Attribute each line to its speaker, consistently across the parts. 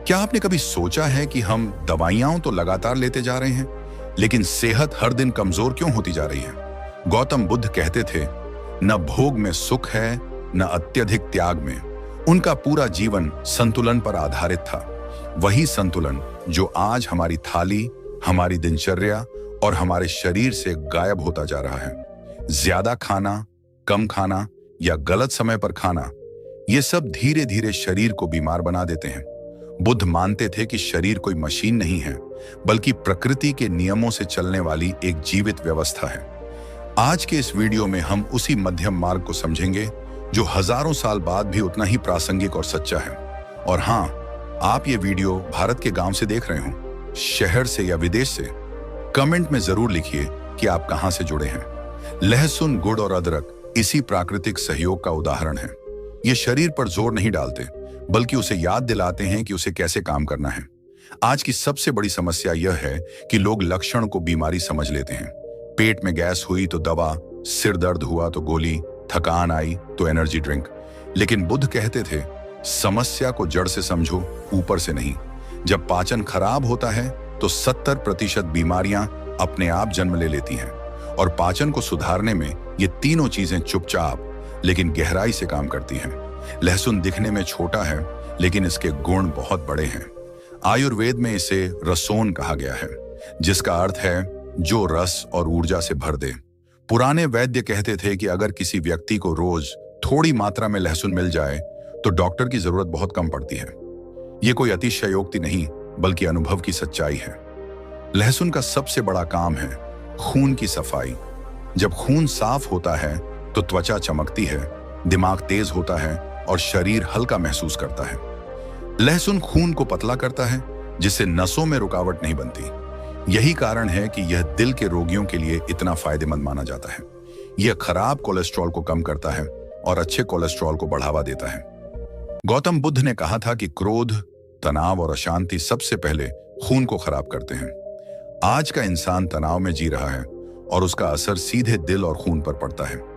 Speaker 1: क्या आपने कभी सोचा है कि हम दवाइयां तो लगातार लेते जा रहे हैं, लेकिन सेहत हर दिन कमजोर क्यों होती जा रही है? गौतम बुद्ध कहते थे, न भोग में सुख है, न अत्यधिक त्याग में। उनका पूरा जीवन संतुलन पर आधारित था। वही संतुलन जो आज हमारी थाली, हमारी दिनचर्या और हमारे शरीर से गायब होता जा रहा है। ज्यादा खाना, कम खाना या गलत समय पर खाना, ये सब धीरे धीरे शरीर को बीमार बना देते हैं। बुद्ध मानते थे कि शरीर कोई मशीन नहीं है, बल्कि प्रकृति के नियमों से चलने वाली एक जीवित व्यवस्था है। आज के इस वीडियो में हम उसी मध्यम मार्ग को समझेंगे जो हजारों साल बाद भी उतना ही प्रासंगिक और सच्चा है। और हाँ, आप ये वीडियो भारत के गांव से देख रहे हो, शहर से या विदेश से, कमेंट में जरूर लिखिए कि आप कहां से जुड़े हैं। लहसुन, गुड़ और अदरक इसी प्राकृतिक सहयोग का उदाहरण है। ये शरीर पर जोर नहीं डालते, बल्कि उसे याद दिलाते हैं कि उसे कैसे काम करना है। आज की सबसे बड़ी समस्या यह है कि लोग लक्षण को बीमारी समझ लेते हैं। पेट में गैस हुई तो दवा, सिर दर्द हुआ तो गोली, थकान आई तो एनर्जी ड्रिंक। लेकिन बुद्ध कहते थे, समस्या को जड़ से समझो, ऊपर से नहीं। जब पाचन खराब होता है तो 70% बीमारियां अपने आप जन्म ले लेती हैं। और पाचन को सुधारने में ये तीनों चीजें चुपचाप लेकिन गहराई से काम करती हैं। लहसुन दिखने में छोटा है, लेकिन इसके गुण बहुत बड़े हैं। आयुर्वेद में इसे रसोन कहा गया है, जिसका अर्थ है जो रस और ऊर्जा से भर दे। पुराने वैद्य कहते थे कि अगर किसी व्यक्ति को रोज थोड़ी मात्रा में लहसुन मिल जाए तो डॉक्टर की जरूरत बहुत कम पड़ती है। ये कोई अतिशयोक्ति नहीं, बल्कि अनुभव की सच्चाई है। लहसुन का सबसे बड़ा काम है खून की सफाई। जब खून साफ होता है तो त्वचा चमकती है, दिमाग तेज होता है और शरीर हल्का महसूस करता है। लहसुन खून को पतला करता है, जिससे नसों में रुकावट नहीं बनती। यही कारण है कि यह दिल के रोगियों के लिए इतना फायदेमंद माना जाता है। यह खराब कोलेस्ट्रॉल को कम करता है और अच्छे कोलेस्ट्रॉल को बढ़ावा देता है। गौतम बुद्ध ने कहा था कि क्रोध, तनाव और अशांति सबसे पहले खून को खराब करते हैं। आज का इंसान तनाव में जी रहा है और उसका असर सीधे दिल और खून पर पड़ता है।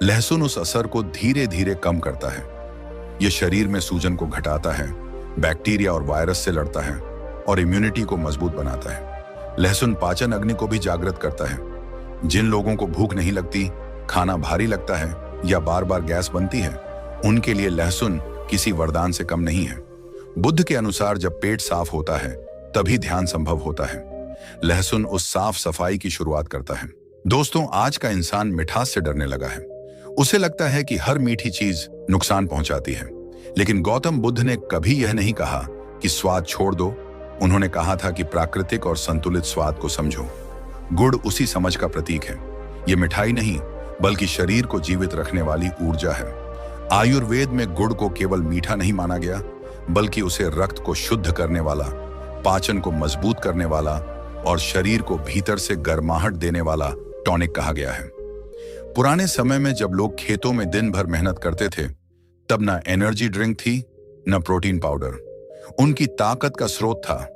Speaker 1: लहसुन उस असर को धीरे धीरे कम करता है। यह शरीर में सूजन को घटाता है, बैक्टीरिया और वायरस से लड़ता है और इम्यूनिटी को मजबूत बनाता है। लहसुन पाचन अग्नि को भी जागृत करता है। जिन लोगों को भूख नहीं लगती, खाना भारी लगता है या बार बार गैस बनती है, उनके लिए लहसुन किसी वरदान से कम नहीं है। बुद्ध के अनुसार जब पेट साफ होता है तभी ध्यान संभव होता है। लहसुन उस साफ सफाई की शुरुआत करता है। दोस्तों, आज का इंसान मिठास से डरने लगा है। उसे लगता है कि हर मीठी चीज नुकसान पहुंचाती है। लेकिन गौतम बुद्ध ने कभी यह नहीं कहा कि स्वाद छोड़ दो। उन्होंने कहा था कि प्राकृतिक और संतुलित स्वाद को समझो। गुड़ उसी समझ का प्रतीक है। यह मिठाई नहीं, बल्कि शरीर को जीवित रखने वाली ऊर्जा है। आयुर्वेद में गुड़ को केवल मीठा नहीं माना गया, बल्कि उसे रक्त को शुद्ध करने वाला, पाचन को मजबूत करने वाला और शरीर को भीतर से गर्माहट देने वाला टॉनिक कहा गया है। पुराने समय में जब लोग खेतों में दिन भर मेहनत करते थे, तब न एनर्जी ड्रिंक थी, न प्रोटीन पाउडर। उनकी ताकत का स्रोत था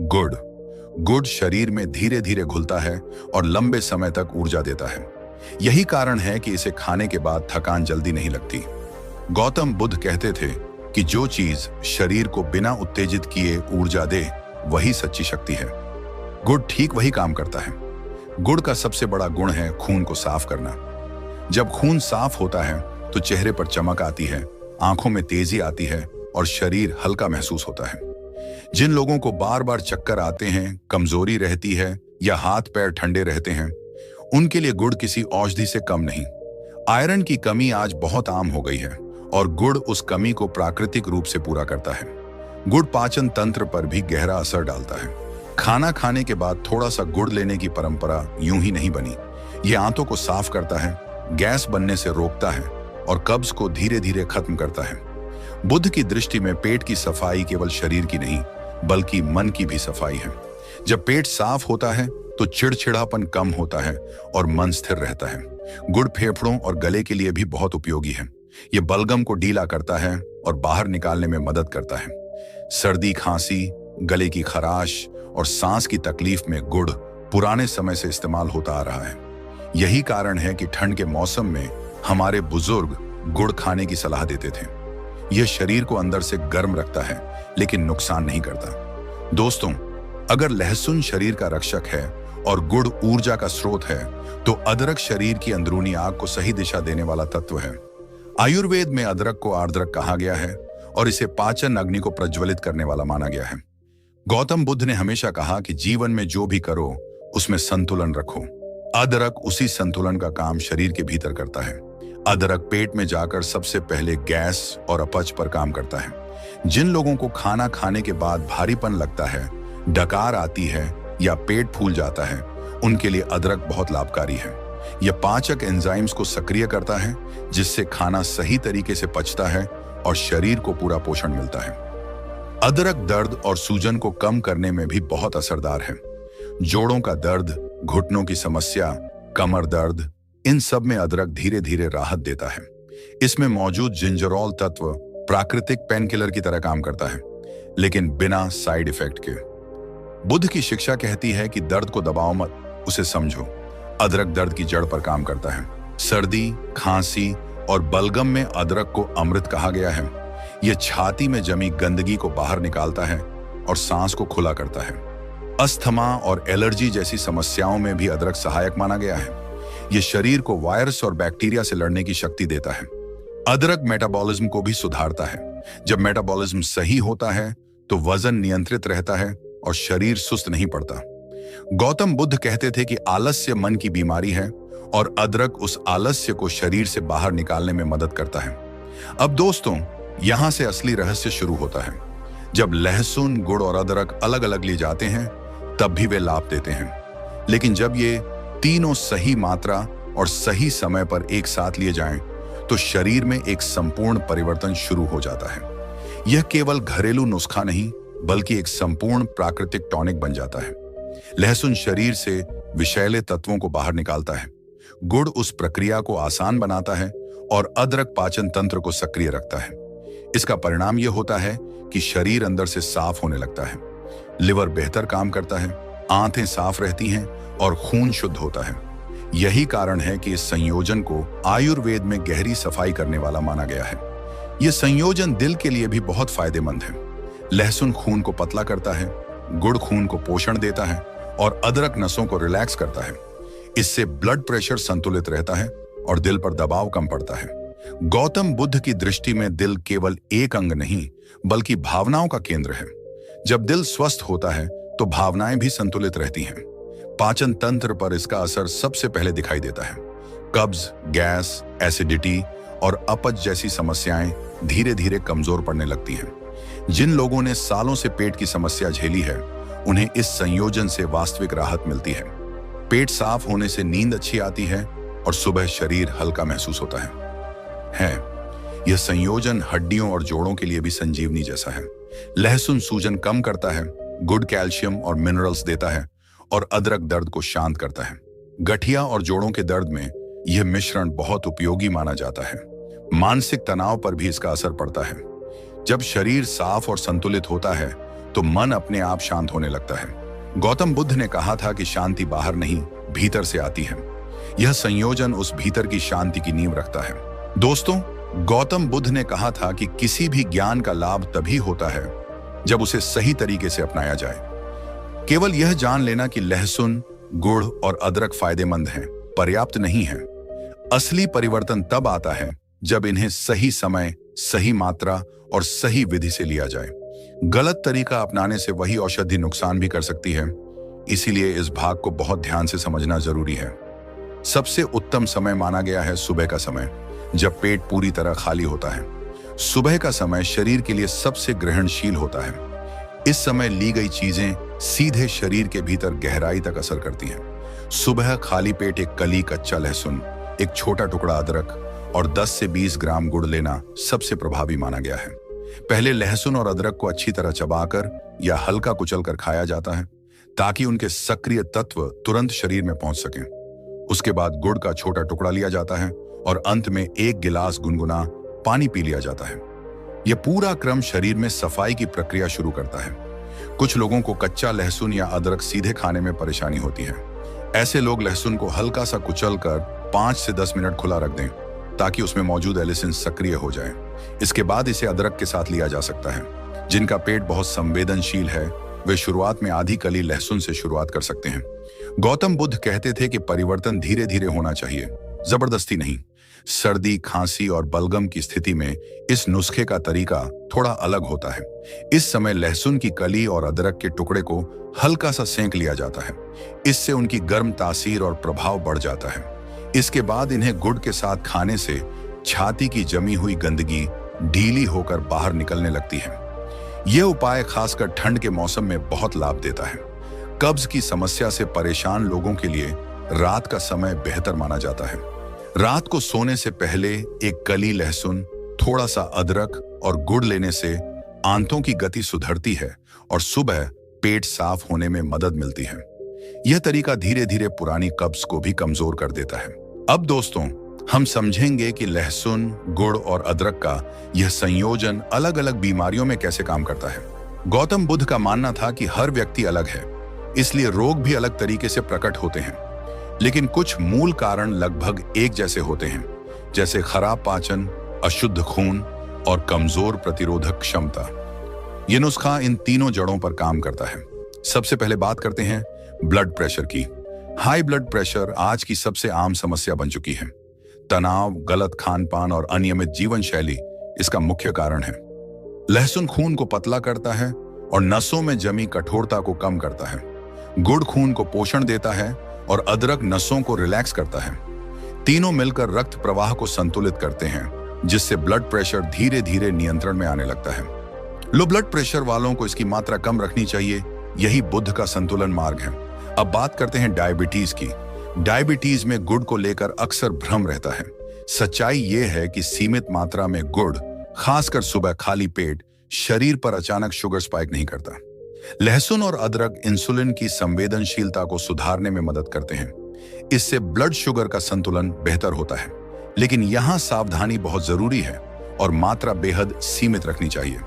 Speaker 1: गुड़। गुड़ शरीर में धीरे धीरे घुलता है और लंबे समय तक ऊर्जा देता है। यही कारण है कि इसे खाने के बाद थकान जल्दी नहीं लगती। गौतम बुद्ध कहते थे कि जो चीज शरीर को बिना उत्तेजित किए ऊर्जा दे, वही सच्ची शक्ति है। गुड़ ठीक वही काम करता है। गुड़ का सबसे बड़ा गुण है खून को साफ करना। जब खून साफ होता है तो चेहरे पर चमक आती है, आंखों में तेजी आती है और शरीर हल्का महसूस होता है। जिन लोगों को बार बार चक्कर आते हैं, कमजोरी रहती है या हाथ पैर ठंडे रहते हैं, उनके लिए गुड़ किसी औषधि से कम नहीं। आयरन की कमी आज बहुत आम हो गई है और गुड़ उस कमी को प्राकृतिक रूप से पूरा करता है। गुड़ पाचन तंत्र पर भी गहरा असर डालता है। खाना खाने के बाद थोड़ा सा गुड़ लेने की परंपरा यूं ही नहीं बनी। यह आंतों को साफ करता है, गैस बनने से रोकता है और कब्ज को धीरे धीरे खत्म करता है। बुद्ध की दृष्टि में पेट की सफाई केवल शरीर की नहीं, बल्कि मन की भी सफाई है। जब पेट साफ होता है तो चिड़चिड़ापन कम होता है और मन स्थिर रहता है। गुड़ फेफड़ों और गले के लिए भी बहुत उपयोगी है। यह बलगम को ढीला करता है और बाहर निकालने में मदद करता है। सर्दी, खांसी, गले की खराश और सांस की तकलीफ में गुड़ पुराने समय से इस्तेमाल होता आ रहा है। यही कारण है कि ठंड के मौसम में हमारे बुजुर्ग गुड़ खाने की सलाह देते थे। यह शरीर को अंदर से गर्म रखता है लेकिन नुकसान नहीं करता। दोस्तों, अगर लहसुन शरीर का रक्षक है और गुड़ ऊर्जा का स्रोत है, तो अदरक शरीर की अंदरूनी आग को सही दिशा देने वाला तत्व है। आयुर्वेद में अदरक को आर्द्रक कहा गया है और इसे पाचन अग्नि को प्रज्वलित करने वाला माना गया है। गौतम बुद्ध ने हमेशा कहा कि जीवन में जो भी करो उसमें संतुलन रखो। अदरक उसी संतुलन का काम शरीर के भीतर करता है। अदरक पेट में जाकर सबसे पहले गैस और अपच पर काम करता है। जिन लोगों को खाना खाने के बाद भारीपन लगता है, डकार आती है या पेट फूल जाता है, उनके लिए अदरक बहुत लाभकारी है। यह पाचक एंजाइम्स को सक्रिय करता है, जिससे खाना सही तरीके से पचता है और शरीर को पूरा पोषण मिलता है। अदरक दर्द और सूजन को कम करने में भी बहुत असरदार है। जोड़ों का दर्द, घुटनों की समस्या, कमर दर्द, इन सब में अदरक धीरे धीरे राहत देता है। इसमें मौजूद जिंजरोल तत्व प्राकृतिक पेनकिलर की तरह काम करता है, लेकिन बिना साइड इफेक्ट के। बुद्ध की शिक्षा कहती है कि दर्द को दबाओ मत, उसे समझो। अदरक दर्द की जड़ पर काम करता है। सर्दी, खांसी और बलगम में अदरक को अमृत कहा गया है। यह छाती में जमी गंदगी को बाहर निकालता है और सांस को खुला करता है। अस्थमा और एलर्जी जैसी समस्याओं में भी अदरक सहायक माना गया है। यह शरीर को वायरस और बैक्टीरिया से लड़ने की शक्ति देता है। अदरक मेटाबॉलिज्म को भी सुधारता है। जब मेटाबॉलिज्म सही होता है तो वजन नियंत्रित रहता है और शरीर सुस्त नहीं पड़ता। गौतम बुद्ध कहते थे कि आलस्य मन की बीमारी है और अदरक उस आलस्य को शरीर से बाहर निकालने में मदद करता है। अब दोस्तों, यहां से असली रहस्य शुरू होता है। जब लहसुन, गुड़ और अदरक अलग अलग लिए जाते हैं, तब भी वे लाभ देते हैं, लेकिन जब ये तीनों सही मात्रा और सही समय पर एक साथ लिए जाएं, तो शरीर में एक संपूर्ण परिवर्तन शुरू हो जाता है। यह केवल घरेलू नुस्खा नहीं, बल्कि एक संपूर्ण प्राकृतिक टॉनिक बन जाता है। लहसुन शरीर से विषैले तत्वों को बाहर निकालता है, गुड़ उस प्रक्रिया को आसान बनाता है और अदरक पाचन तंत्र को सक्रिय रखता है। इसका परिणाम यह होता है कि शरीर अंदर से साफ होने लगता है, लिवर बेहतर काम करता है, आंतें साफ रहती हैं और खून शुद्ध होता है। यही कारण है कि इस संयोजन को आयुर्वेद में गहरी सफाई करने वाला माना गया है। यह संयोजन दिल के लिए भी बहुत फायदेमंद है। लहसुन खून को पतला करता है, गुड़ खून को पोषण देता है और अदरक नसों को रिलैक्स करता है। इससे ब्लड प्रेशर संतुलित रहता है और दिल पर दबाव कम पड़ता है। गौतम बुद्ध की दृष्टि में दिल केवल एक अंग नहीं, बल्कि भावनाओं का केंद्र है। जब दिल स्वस्थ होता है तो भावनाएं भी संतुलित रहती हैं। पाचन तंत्र पर इसका असर सबसे पहले दिखाई देता है। कब्ज, गैस, एसिडिटी और अपच जैसी समस्याएं धीरे धीरे कमजोर पड़ने लगती हैं। जिन लोगों ने सालों से पेट की समस्या झेली है, उन्हें इस संयोजन से वास्तविक राहत मिलती है। पेट साफ होने से नींद अच्छी आती है और सुबह शरीर हल्का महसूस होता है। यह संयोजन हड्डियों और जोड़ों के लिए भी संजीवनी जैसा है। लहसुन सूजन कम करता है, गुड़ कैल्शियम और मिनरल्स देता है और अदरक दर्द को शांत करता है। गठिया और जोड़ों के दर्द में यह मिश्रण बहुत उपयोगी माना जाता है। मानसिक तनाव पर भी इसका असर पड़ता है। जब शरीर साफ और संतुलित होता है तो मन अपने आप शांत होने लगता है। गौतम बुद्ध ने कहा था कि शांति बाहर नहीं, भीतर से आती है। यह संयोजन उस भीतर की शांति की नींव रखता है। दोस्तों, गौतम बुद्ध ने कहा था कि किसी भी ज्ञान का लाभ तभी होता है जब उसे सही तरीके से अपनाया जाए। केवल यह जान लेना कि लहसुन, गुड़ और अदरक फायदेमंद हैं, पर्याप्त नहीं है। असली परिवर्तन तब आता है जब इन्हें सही समय, सही मात्रा और सही विधि से लिया जाए। गलत तरीका अपनाने से वही औषधि नुकसान भी कर सकती है। इसीलिए इस भाग को बहुत ध्यान से समझना जरूरी है। सबसे उत्तम समय माना गया है सुबह का समय, जब पेट पूरी तरह खाली होता है। सुबह का समय शरीर के लिए सबसे ग्रहणशील होता है। इस समय ली गई चीजें सीधे शरीर के भीतर गहराई तक असर करती हैं। सुबह खाली पेट एक कली कच्चा लहसुन, एक छोटा टुकड़ा अदरक और 10 से 20 ग्राम गुड़ लेना सबसे प्रभावी माना गया है। पहले लहसुन और अदरक को अच्छी तरह चबाकर या हल्का कुचलकर खाया जाता है, ताकि उनके सक्रिय तत्व तुरंत शरीर में पहुंच सकें। उसके बाद गुड़ का छोटा टुकड़ा लिया जाता है और अंत में 1 गिलास गुनगुना पानी पी लिया जाता है। यह पूरा क्रम शरीर में सफाई की प्रक्रिया शुरू करता है। कुछ लोगों को कच्चा लहसुन या अदरक सीधे खाने में परेशानी होती है। ऐसे लोग लहसुन को हल्का सा कुचलकर 5 से 10 मिनट खुला रख दें। ताकि उसमें मौजूद एलिसिन सक्रिय हो जाए। इसके बाद इसे अदरक के साथ लिया जा सकता है। जिनका पेट बहुत संवेदनशील है वे शुरुआत में आधी कली लहसुन से शुरुआत कर सकते हैं। गौतम बुद्ध कहते थे कि परिवर्तन धीरे धीरे होना चाहिए, जबरदस्ती नहीं। सर्दी, खांसी और बलगम की स्थिति में इस नुस्खे का तरीका थोड़ा अलग होता है। इस समय लहसुन की कली और अदरक के टुकड़े को हल्का सा सेंक लिया जाता है। इससे उनकी गर्म तासीर और प्रभाव बढ़ जाता है। इसके बाद इन्हें गुड़ के साथ खाने से छाती की जमी हुई गंदगी ढीली होकर बाहर निकलने लगती है। यह उपाय खासकर ठंड के मौसम में बहुत लाभ देता है। कब्ज की समस्या से परेशान लोगों के लिए रात का समय बेहतर माना जाता है। रात को सोने से पहले एक कली लहसुन, थोड़ा सा अदरक और गुड़ लेने से आंतों की गति सुधरती है और सुबह पेट साफ होने में मदद मिलती है। यह तरीका धीरे धीरे पुरानी कब्ज को भी कमजोर कर देता है। अब दोस्तों, हम समझेंगे कि लहसुन, गुड़ और अदरक का यह संयोजन अलग अलग बीमारियों में कैसे काम करता है। गौतम बुद्ध का मानना था कि हर व्यक्ति अलग है, इसलिए रोग भी अलग तरीके से प्रकट होते हैं, लेकिन कुछ मूल कारण लगभग एक जैसे होते हैं, जैसे खराब पाचन, अशुद्ध खून और कमजोर प्रतिरोधक क्षमता। यह नुस्खा इन तीनों जड़ों पर काम करता है। सबसे पहले बात करते हैं ब्लड प्रेशर की। हाई ब्लड प्रेशर आज की सबसे आम समस्या बन चुकी है। तनाव, गलत खान-पान और अनियमित जीवन शैली इसका मुख्य कारण है। लहसुन खून को पतला करता है और नसों में जमी कठोरता को कम करता है। गुड़ खून को पोषण देता है और अदरक नसों को रिलैक्स करता है। तीनों मिलकर रक्त प्रवाह को संतुलित करते हैं, जिससे ब्लड प्रेशर धीरे धीरे नियंत्रण में आने लगता है। लो ब्लड प्रेशर वालों को इसकी मात्रा कम रखनी चाहिए। यही बुद्ध का संतुलन मार्ग है। अब बात करते हैं डायबिटीज की। डायबिटीज में गुड़ को लेकर अक्सर भ्रम रहता है। सच्चाई यह है कि सीमित मात्रा में गुड़, खासकर सुबह खाली पेट, शरीर पर अचानक शुगर स्पाइक नहीं करता। लहसुन और अदरक इंसुलिन की संवेदनशीलता को सुधारने में मदद करते हैं। इससे ब्लड शुगर का संतुलन बेहतर होता है, लेकिन यहां सावधानी बहुत जरूरी है और मात्रा बेहद सीमित रखनी चाहिए।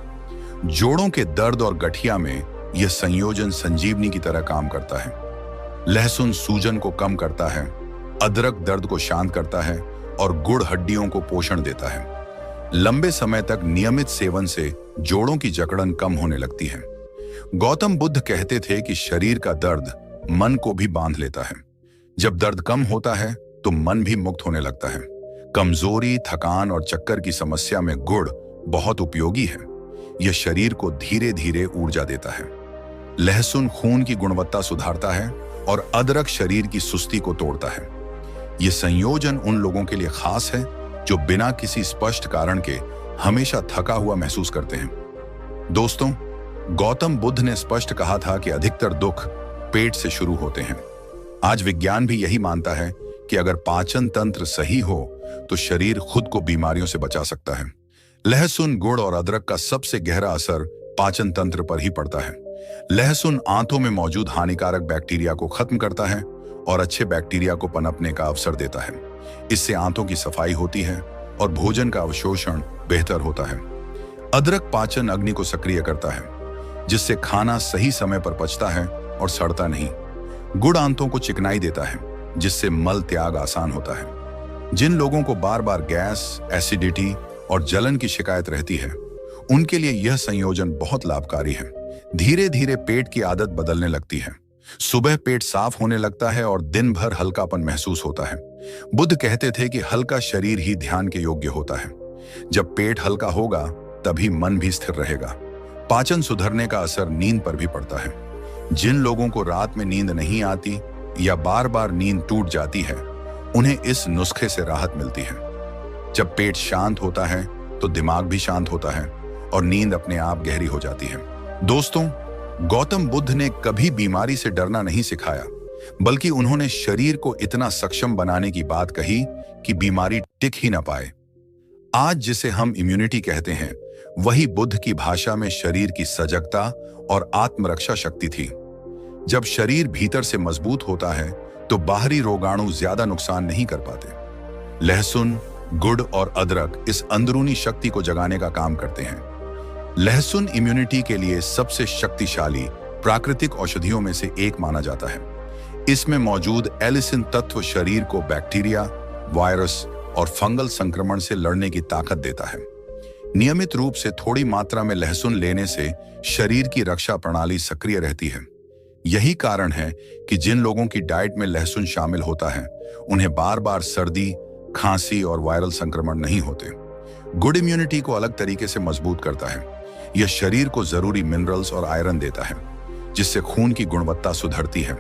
Speaker 1: जोड़ों के दर्द और गठिया में यह संयोजन संजीवनी की तरह काम करता है। लहसुन सूजन को कम करता है, अदरक दर्द को शांत करता है और गुड़ हड्डियों को पोषण देता है। लंबे समय तक नियमित सेवन से जोड़ों की जकड़न कम होने लगती है। गौतम बुद्ध कहते थे कि शरीर का दर्द मन को भी बांध लेता है। जब दर्द कम होता है तो मन भी मुक्त होने लगता है। कमजोरी, थकान और चक्कर की समस्या में गुड़ बहुत उपयोगी है। यह शरीर को धीरे धीरे ऊर्जा देता है। लहसुन खून की गुणवत्ता सुधारता है और अदरक शरीर की सुस्ती को तोड़ता है। यह संयोजन उन लोगों के लिए खास है जो बिना किसी स्पष्ट कारण के हमेशा थका हुआ महसूस करते हैं। दोस्तों, गौतम बुद्ध ने स्पष्ट कहा था कि अधिकतर दुख पेट से शुरू होते हैं। आज विज्ञान भी यही मानता है कि अगर पाचन तंत्र सही हो तो शरीर खुद को बीमारियों से बचा सकता है। लहसुन, गुड़ और अदरक का सबसे गहरा असर पाचन तंत्र पर ही पड़ता है। लहसुन आंतों में मौजूद हानिकारक बैक्टीरिया को खत्म करता है और अच्छे बैक्टीरिया को पनपने का अवसर देता है। इससे आंतों की सफाई होती है और भोजन का अवशोषण बेहतर होता है। अदरक पाचन अग्नि को सक्रिय करता है, जिससे खाना सही समय पर पचता है और सड़ता नहीं। गुड़ आंतों को चिकनाई देता है, जिससे मल त्याग आसान होता है। जिन लोगों को बार बार गैस, एसिडिटी और जलन की शिकायत रहती है, उनके लिए यह संयोजन बहुत लाभकारी है। धीरे धीरे पेट की आदत बदलने लगती है। सुबह पेट साफ होने लगता है और दिन भर हल्कापन महसूस होता है। बुद्ध कहते थे कि हल्का शरीर ही ध्यान के योग्य होता है। जब पेट हल्का होगा तभी मन भी स्थिर रहेगा। पाचन सुधरने का असर नींद पर भी पड़ता है। जिन लोगों को रात में नींद नहीं आती या बार बार नींद टूट जाती है, उन्हें इस नुस्खे से राहत मिलती है। जब पेट शांत होता है तो दिमाग भी शांत होता है और नींद अपने आप गहरी हो जाती है। दोस्तों, गौतम बुद्ध ने कभी बीमारी से डरना नहीं सिखाया, बल्कि उन्होंने शरीर को इतना सक्षम बनाने की बात कही कि बीमारी टिक ही ना पाए। आज जिसे हम इम्यूनिटी कहते हैं, वही बुद्ध की भाषा में शरीर की सजगता और आत्मरक्षा शक्ति थी। जब शरीर भीतर से मजबूत होता है तो बाहरी रोगाणु ज्यादा नुकसान नहीं कर पाते। लहसुन, गुड़ और अदरक इस अंदरूनी शक्ति को जगाने का काम करते हैं। लहसुन इम्यूनिटी के लिए सबसे शक्तिशाली प्राकृतिक औषधियों में से एक माना जाता है। इसमें मौजूद एलिसिन तत्व शरीर को बैक्टीरिया, वायरस और फंगल संक्रमण से लड़ने की ताकत देता है। नियमित रूप से थोड़ी मात्रा में लहसुन लेने से शरीर की रक्षा प्रणाली सक्रिय रहती है। यही कारण है कि जिन लोगों की डाइट में लहसुन शामिल होता है उन्हें बार बार सर्दी, खांसी और वायरल संक्रमण नहीं होते। गुड इम्यूनिटी को अलग तरीके से मजबूत करता है। यह शरीर को जरूरी मिनरल्स और आयरन देता है, जिससे खून की गुणवत्ता सुधरती है।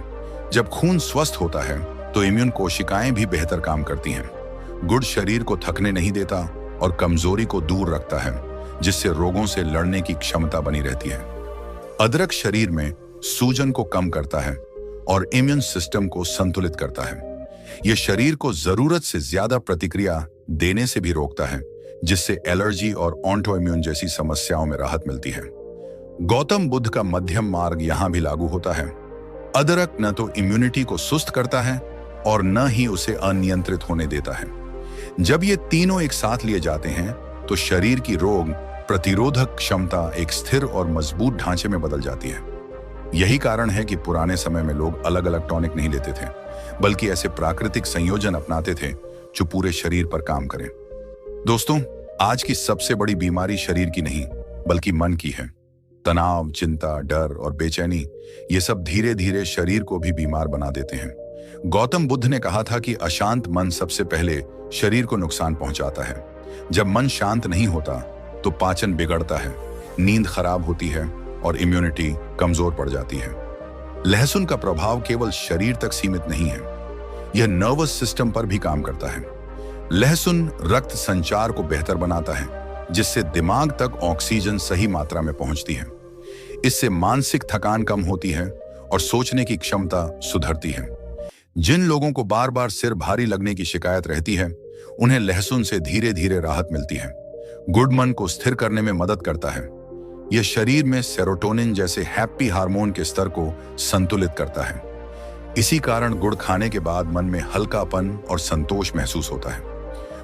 Speaker 1: जब खून स्वस्थ होता है तो इम्यून कोशिकाएं भी बेहतर काम करती हैं। गुड़ शरीर को थकने नहीं देता और कमजोरी को दूर रखता है, जिससे रोगों से लड़ने की क्षमता बनी रहती है। अदरक शरीर में सूजन को कम करता है और इम्यून सिस्टम को संतुलित करता है। यह शरीर को जरूरत से ज्यादा प्रतिक्रिया देने से भी रोकता है, जिससे एलर्जी और ऑटो इम्यून जैसी समस्याओं में राहत मिलती है। गौतम बुद्ध का मध्यम मार्ग यहां भी लागू होता है। अदरक न तो इम्यूनिटी को सुस्त करता है और न ही उसे अनियंत्रित होने देता है। जब ये तीनों एक साथ लिए जाते हैं तो शरीर की रोग प्रतिरोधक क्षमता एक स्थिर और मजबूत ढांचे में बदल जाती है। यही कारण है कि पुराने समय में लोग अलग अलग टॉनिक नहीं लेते थे, बल्कि ऐसे प्राकृतिक संयोजन अपनाते थे जो पूरे शरीर पर काम करें। दोस्तों, आज की सबसे बड़ी बीमारी शरीर की नहीं बल्कि मन की है। तनाव, चिंता, डर और बेचैनी ये सब धीरे धीरे शरीर को भी बीमार बना देते हैं। गौतम बुद्ध ने कहा था कि अशांत मन सबसे पहले शरीर को नुकसान पहुंचाता है। जब मन शांत नहीं होता तो पाचन बिगड़ता है, नींद खराब होती है और इम्यूनिटी कमजोर पड़ जाती है। लहसुन का प्रभाव केवल शरीर तक सीमित नहीं है, यह नर्वस सिस्टम पर भी काम करता है। लहसुन रक्त संचार को बेहतर बनाता है, जिससे दिमाग तक ऑक्सीजन सही मात्रा में पहुंचती है। इससे मानसिक थकान कम होती है और सोचने की क्षमता सुधरती है। जिन लोगों को बार बार सिर भारी लगने की शिकायत रहती है, उन्हें लहसुन से धीरे धीरे राहत मिलती है। गुड़ मन को स्थिर करने में मदद करता है। यह शरीर में सेरोटोनिन जैसे हैप्पी हार्मोन के स्तर को संतुलित करता है। इसी कारण गुड़ खाने के बाद मन में हल्कापन और संतोष महसूस होता है।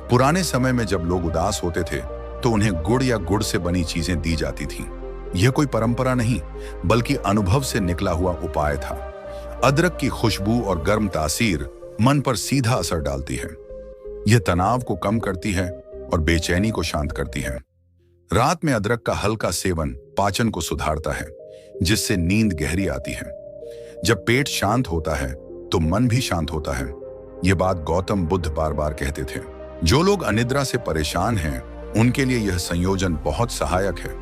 Speaker 1: पुराने समय में जब लोग उदास होते थे तो उन्हें गुड़ या गुड़ से बनी चीजें दी जाती थीं। यह कोई परंपरा नहीं बल्कि अनुभव से निकला हुआ उपाय था। अदरक की खुशबू और गर्म तासीर मन पर सीधा असर डालती है। यह तनाव को कम करती है और बेचैनी को शांत करती है। रात में अदरक का हल्का सेवन पाचन को सुधारता है, जिससे नींद गहरी आती है। जब पेट शांत होता है तो मन भी शांत होता है। यह बात गौतम बुद्ध बार बार कहते थे। जो लोग अनिद्रा से परेशान हैं, उनके लिए यह संयोजन बहुत सहायक है।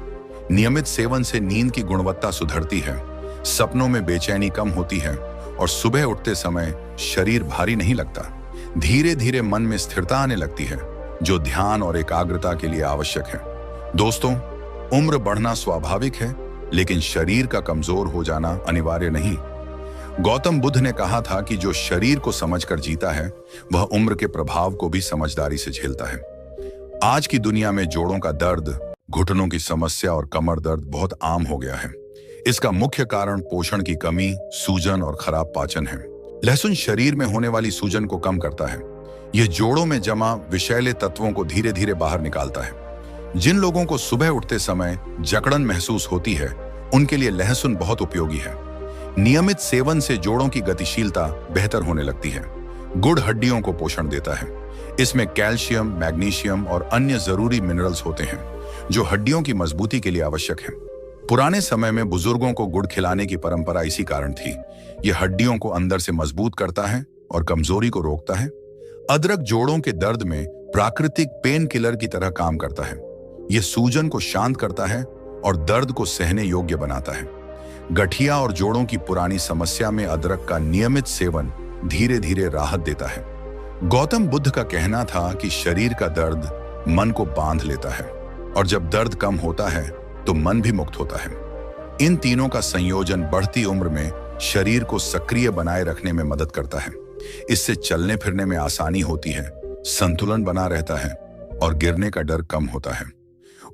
Speaker 1: नियमित सेवन से नींद की गुणवत्ता सुधरती है, सपनों में बेचैनी कम होती है और सुबह उठते समय शरीर भारी नहीं लगता। धीरे धीरे मन में स्थिरता आने लगती है, जो ध्यान और एकाग्रता के लिए आवश्यक है। दोस्तों, उम्र बढ़ना स्वाभाविक है, लेकिन शरीर का कमजोर हो जाना अनिवार्य नहीं। गौतम बुद्ध ने कहा था कि जो शरीर को समझकर जीता है, वह उम्र के प्रभाव को भी समझदारी से झेलता है। आज की दुनिया में जोड़ों का दर्द, घुटनों की समस्या और कमर दर्द बहुत आम हो गया है। इसका मुख्य कारण पोषण की कमी, सूजन और खराब पाचन है। लहसुन शरीर में होने वाली सूजन को कम करता है। यह जोड़ों में जमा विषैले तत्वों को धीरे धीरे बाहर निकालता है। जिन लोगों को सुबह उठते समय जकड़न महसूस होती है, उनके लिए लहसुन बहुत उपयोगी है। नियमित सेवन से जोड़ों की गतिशीलता बेहतर होने लगती है। गुड़ हड्डियों को पोषण देता है। इसमें कैल्शियम, मैग्नीशियम और अन्य जरूरी मिनरल्स होते हैं, जो हड्डियों की मजबूती के लिए आवश्यक है। पुराने समय में बुजुर्गों को गुड़ खिलाने की परंपरा इसी कारण थी। यह हड्डियों को अंदर से मजबूत करता है और कमजोरी को रोकता है। अदरक जोड़ों के दर्द में प्राकृतिक पेन किलर की तरह काम करता है। यह सूजन को शांत करता है और दर्द को सहने योग्य बनाता है। गठिया और जोड़ों की पुरानी समस्या में अदरक का नियमित सेवन धीरे धीरे राहत देता है। गौतम बुद्ध का कहना था कि शरीर का दर्द मन को बांध लेता है और जब दर्द कम होता है तो मन भी मुक्त होता है। इन तीनों का संयोजन बढ़ती उम्र में शरीर को सक्रिय बनाए रखने में मदद करता है। इससे चलने फिरने में आसानी होती है, संतुलन बना रहता है और गिरने का डर कम होता है।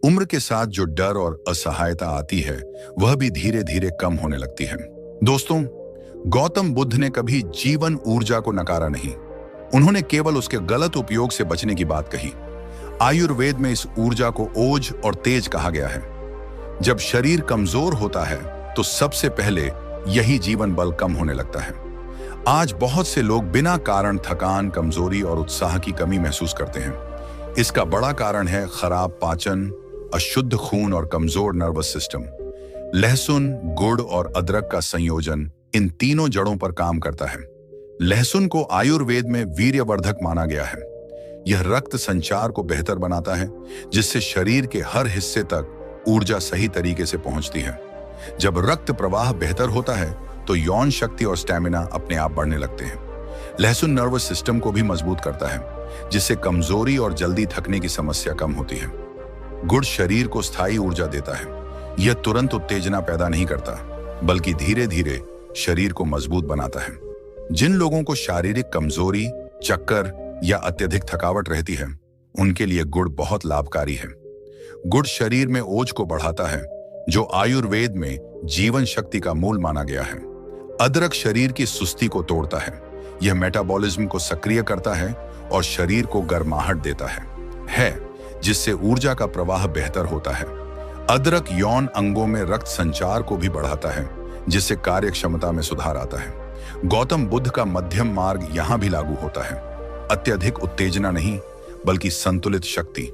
Speaker 1: उम्र के साथ जो डर और असहायता आती है, वह भी धीरे धीरे कम होने लगती है। दोस्तों, गौतम बुद्ध ने कभी जीवन ऊर्जा को नकारा नहीं। उन्होंने केवल उसके गलत उपयोग से बचने की बात कही। आयुर्वेद में इस ऊर्जा को ओज और तेज कहा गया है। जब शरीर कमजोर होता है तो सबसे पहले यही जीवन बल कम होने लगता है। आज बहुत से लोग बिना कारण थकान, कमजोरी और उत्साह की कमी महसूस करते हैं। इसका बड़ा कारण है खराब पाचन, अशुद्ध खून और कमजोर नर्वस सिस्टम। लहसुन, गुड़ और अदरक का संयोजन इन तीनों जड़ों पर काम करता है। लहसुन को आयुर्वेद में वीर्यवर्धक माना गया है। यह रक्त संचार को बेहतर बनाता है, जिससे शरीर के हर हिस्से तक ऊर्जा सही तरीके से पहुंचती है। जब रक्त प्रवाह बेहतर होता है तो यौन शक्ति और स्टैमिना अपने आप बढ़ने लगते हैं। लहसुन नर्वस सिस्टम को भी मजबूत करता है, जिससे कमजोरी और जल्दी थकने की समस्या कम होती है। गुड़ शरीर को स्थायी ऊर्जा देता है। यह तुरंत उत्तेजना पैदा नहीं करता, बल्कि धीरे धीरे शरीर को मजबूत बनाता है। जिन लोगों को शारीरिक कमजोरी, चक्कर या अत्यधिक थकावट रहती है, उनके लिए गुड़ बहुत लाभकारी है। गुड़ शरीर में ओज को बढ़ाता है, जो आयुर्वेद में जीवन शक्ति का मूल माना गया है। अदरक शरीर की सुस्ती को तोड़ता है। यह मेटाबॉलिज्म को सक्रिय करता है और शरीर को गर्माहट देता है, जिससे ऊर्जा का प्रवाह बेहतर होता है। अदरक यौन अंगों में रक्त संचार को भी बढ़ाता है, जिससे कार्य क्षमता में सुधार आता है। गौतम बुद्ध का मध्यम मार्ग यहां भी लागू होता है। अत्यधिक उत्तेजना नहीं, बल्कि संतुलित शक्ति।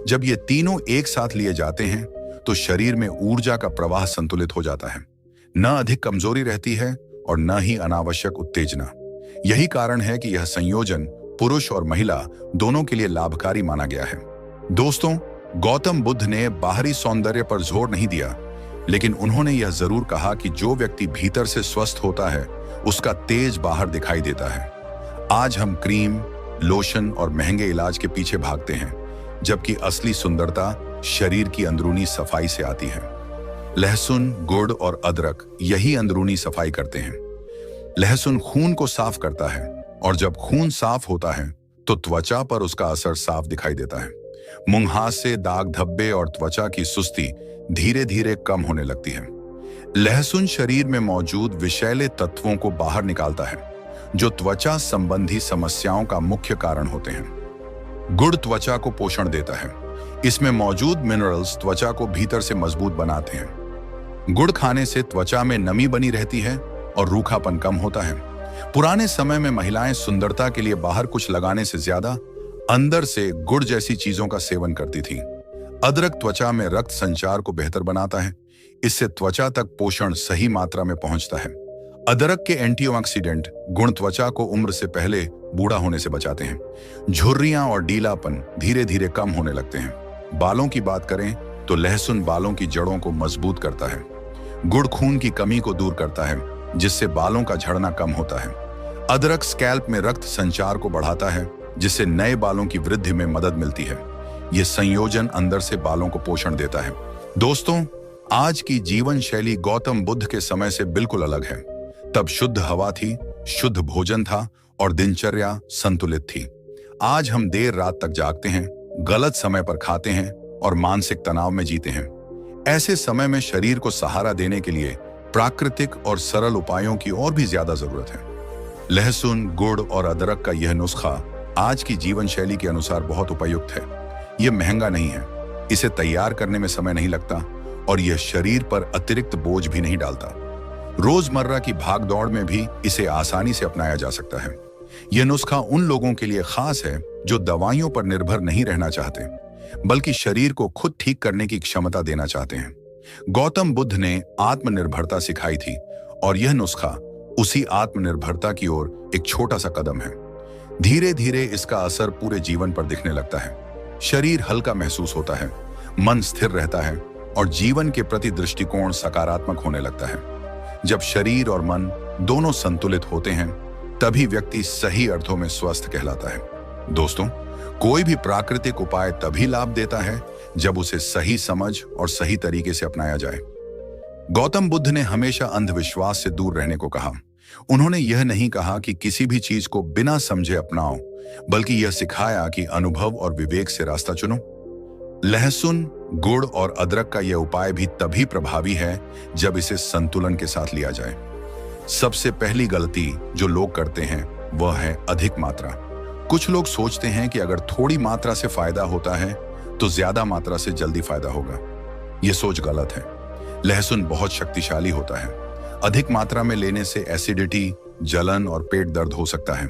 Speaker 1: जब ये तीनों एक साथ लिए जाते हैं तो शरीर में ऊर्जा का प्रवाह संतुलित हो जाता है। न अधिक कमजोरी रहती है और न ही अनावश्यक उत्तेजना। यही कारण है कि यह संयोजन पुरुष और महिला दोनों के लिए लाभकारी माना गया है। दोस्तों, गौतम बुद्ध ने बाहरी सौंदर्य पर जोर नहीं दिया, लेकिन उन्होंने यह जरूर कहा कि जो व्यक्ति भीतर से स्वस्थ होता है, उसका तेज बाहर दिखाई देता है। आज हम क्रीम, लोशन और महंगे इलाज के पीछे भागते हैं, जबकि असली सुंदरता शरीर की अंदरूनी सफाई से आती है। लहसुन, गुड़ और अदरक यही अंदरूनी सफाई करते हैं। लहसुन खून को साफ करता है, और जब खून साफ होता है तो त्वचा पर उसका असर साफ दिखाई देता है। मुंहासे, दाग धब्बे और त्वचा की सुस्ती धीरे धीरे कम होने लगती है। लहसुन शरीर में मौजूद विषैले तत्वों को बाहर निकालता है, जो त्वचा संबंधी समस्याओं का मुख्य कारण होते हैं। गुड़ त्वचा को पोषण देता है। इसमें मौजूद मिनरल्स त्वचा को भीतर से मजबूत बनाते हैं। गुड़ खाने से त्वचा में नमी बनी रहती है और रूखापन कम होता है। पुराने समय में महिलाएं सुंदरता के लिए बाहर कुछ लगाने से ज्यादा अंदर से गुड़ जैसी चीजों का सेवन करती थीं। अदरक त्वचा में रक्त संचार को बेहतर बनाता है। इससे त्वचा तक पोषण सही मात्रा में पहुंचता है। अदरक के एंटीऑक्सीडेंट गुण त्वचा को उम्र से पहले बूढ़ा होने से बचाते हैं। झुर्रियां और ढीलापन धीरे धीरे कम होने लगते हैं। बालों की बात करें तो लहसुन बालों की जड़ों को मजबूत करता है। गुड़ खून की कमी को दूर करता है, जिससे बालों का झड़ना कम होता है। अदरक स्कैल्प में रक्त संचार को बढ़ाता है, जिससे नए बालों की वृद्धि में मदद मिलती है। यह संयोजन अंदर से बालों को पोषण देता है। दोस्तों, आज की जीवन शैली गौतम बुद्ध के समय से बिल्कुल अलग है। तब शुद्ध हवा थी, शुद्ध भोजन था और दिनचर्या संतुलित थी। आज हम देर रात तक जागते हैं, गलत समय पर खाते हैं और मानसिक तनाव में जीते हैं। ऐसे समय में शरीर को सहारा देने के लिए प्राकृतिक और सरल उपायों की और भी ज्यादा जरूरत है। लहसुन, गुड़ और अदरक का यह नुस्खा आज की जीवन शैली के अनुसार बहुत उपयुक्त है। यह महंगा नहीं है, इसे तैयार करने में समय नहीं लगता और यह शरीर पर अतिरिक्त बोझ भी नहीं डालता। रोजमर्रा की भागदौड़ में भी इसे आसानी से अपनाया जा सकता है। यह नुस्खा उन लोगों के लिए खास है जो दवाइयों पर निर्भर नहीं रहना चाहते, बल्कि शरीर को खुद ठीक करने की क्षमता देना चाहते हैं। गौतम बुद्ध ने आत्मनिर्भरता सिखाई थी और यह नुस्खा उसी आत्मनिर्भरता की ओर एक छोटा सा कदम है। धीरे धीरे इसका असर पूरे जीवन पर दिखने लगता है। शरीर हल्का महसूस होता है, मन स्थिर रहता है और जीवन के प्रति दृष्टिकोण सकारात्मक होने लगता है। जब शरीर और मन दोनों संतुलित होते हैं, तभी व्यक्ति सही अर्थों में स्वस्थ कहलाता है। दोस्तों, कोई भी प्राकृतिक उपाय तभी लाभ देता है जब उसे सही समझ और सही तरीके से अपनाया जाए। गौतम बुद्ध ने हमेशा अंधविश्वास से दूर रहने को कहा। उन्होंने यह नहीं कहा कि किसी भी चीज को बिना समझे अपनाओ, बल्कि यह सिखाया कि अनुभव और विवेक से रास्ता चुनो। लहसुन, गुड़ और अदरक का यह उपाय भी तभी प्रभावी है जब इसे संतुलन के साथ लिया जाए। सबसे पहली गलती जो लोग करते हैं वह है अधिक मात्रा। कुछ लोग सोचते हैं कि अगर थोड़ी मात्रा से फायदा होता है तो ज्यादा मात्रा से जल्दी फायदा होगा। यह सोच गलत है। लहसुन बहुत शक्तिशाली होता है। अधिक मात्रा में लेने से एसिडिटी, जलन और पेट दर्द हो सकता है।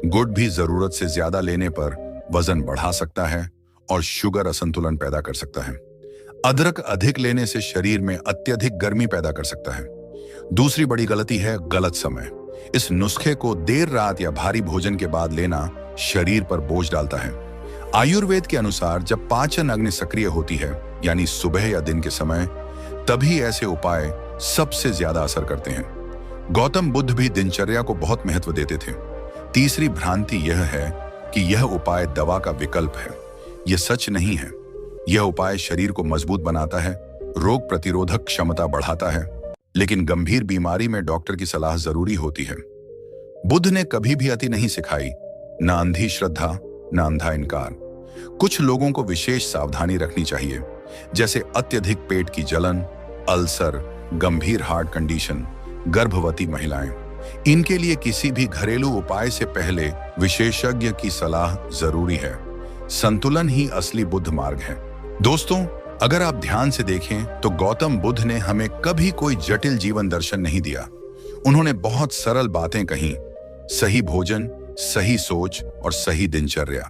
Speaker 1: गुड़ भी जरूरत से ज्यादा लेने पर वजन बढ़ा सकता है और शुगर असंतुलन पैदा कर सकता है। अदरक अधिक लेने से शरीर में अत्यधिक गर्मी पैदा कर सकता है। दूसरी बड़ी गलती है गलत समय। इस नुस्खे को देर रात या भारी भोजन के बाद लेना शरीर पर बोझ डालता है। आयुर्वेद के अनुसार जब पाचन अग्नि सक्रिय होती है, यानी सुबह या दिन के समय, तभी ऐसे उपाय सबसे ज्यादा असर करते हैं। गौतम बुद्ध भी दिनचर्या को बहुत महत्व देते थे। तीसरी भ्रांति यह है कि यह उपाय दवा का विकल्प है। यह सच नहीं है। यह उपाय शरीर को मजबूत बनाता है, रोग प्रतिरोधक क्षमता बढ़ाता है, लेकिन गंभीर बीमारी में डॉक्टर की सलाह जरूरी होती है। बुद्ध ने कभी भी अति नहीं सिखाई, न अंधी श्रद्धा, न अंधा इनकार। कुछ लोगों को विशेष सावधानी रखनी चाहिए, जैसे अत्यधिक पेट की जलन, अल्सर, गंभीर हार्ट कंडीशन, गर्भवती महिलाएं। इनके लिए किसी भी घरेलू उपाय से पहले विशेषज्ञ की सलाह जरूरी है। संतुलन ही असली बुद्ध मार्ग है। दोस्तों, अगर आप ध्यान से देखें तो गौतम बुद्ध ने हमें कभी कोई जटिल जीवन दर्शन नहीं दिया। उन्होंने बहुत सरल बातें कही, सही भोजन, सही सोच और सही दिनचर्या।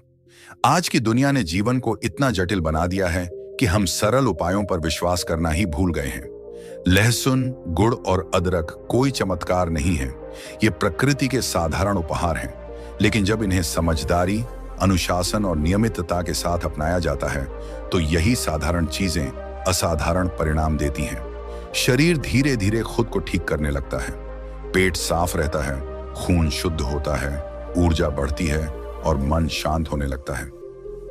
Speaker 1: आज की दुनिया ने जीवन को इतना जटिल बना दिया है कि हम सरल उपायों पर विश्वास करना ही भूल गए हैं। लहसुन, गुड़ और अदरक कोई चमत्कार नहीं है। ये प्रकृति के साधारण उपहार हैं, लेकिन जब इन्हें समझदारी, अनुशासन और नियमितता के साथ अपनाया जाता है तो यही साधारण चीजें असाधारण परिणाम देती हैं। शरीर धीरे धीरे खुद को ठीक करने लगता है, पेट साफ रहता है, खून शुद्ध होता है, ऊर्जा बढ़ती है और मन शांत होने लगता है।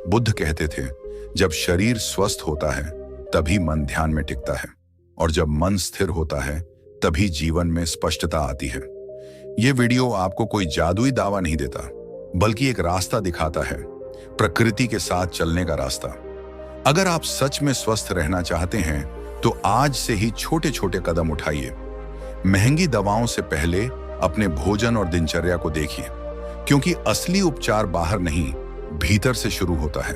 Speaker 1: बुद्ध कहते थे, जब शरीर स्वस्थ होता है तभी मन ध्यान में टिकता है, और जब मन स्थिर होता है तभी जीवन में स्पष्टता आती है। यह वीडियो आपको कोई जादुई दावा नहीं देता, बल्कि एक रास्ता दिखाता है, प्रकृति के साथ चलने का रास्ता। अगर आप सच में स्वस्थ रहना चाहते हैं तो आज से ही छोटे छोटे कदम उठाइए। महंगी दवाओं से पहले अपने भोजन और दिनचर्या को देखिए, क्योंकि असली उपचार बाहर नहीं, भीतर से शुरू होता है।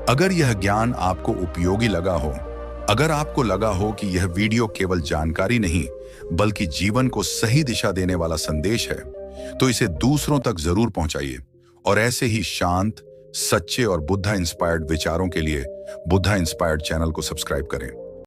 Speaker 1: अगर यह ज्ञान आपको उपयोगी लगा हो, अगर आपको लगा हो कि यह वीडियो केवल जानकारी नहीं बल्कि जीवन को सही दिशा देने वाला संदेश है, तो इसे दूसरों तक जरूर पहुंचाइए। और ऐसे ही शांत, सच्चे और बुद्धा इंस्पायर्ड विचारों के लिए बुद्धा इंस्पायर्ड चैनल को सब्सक्राइब करें।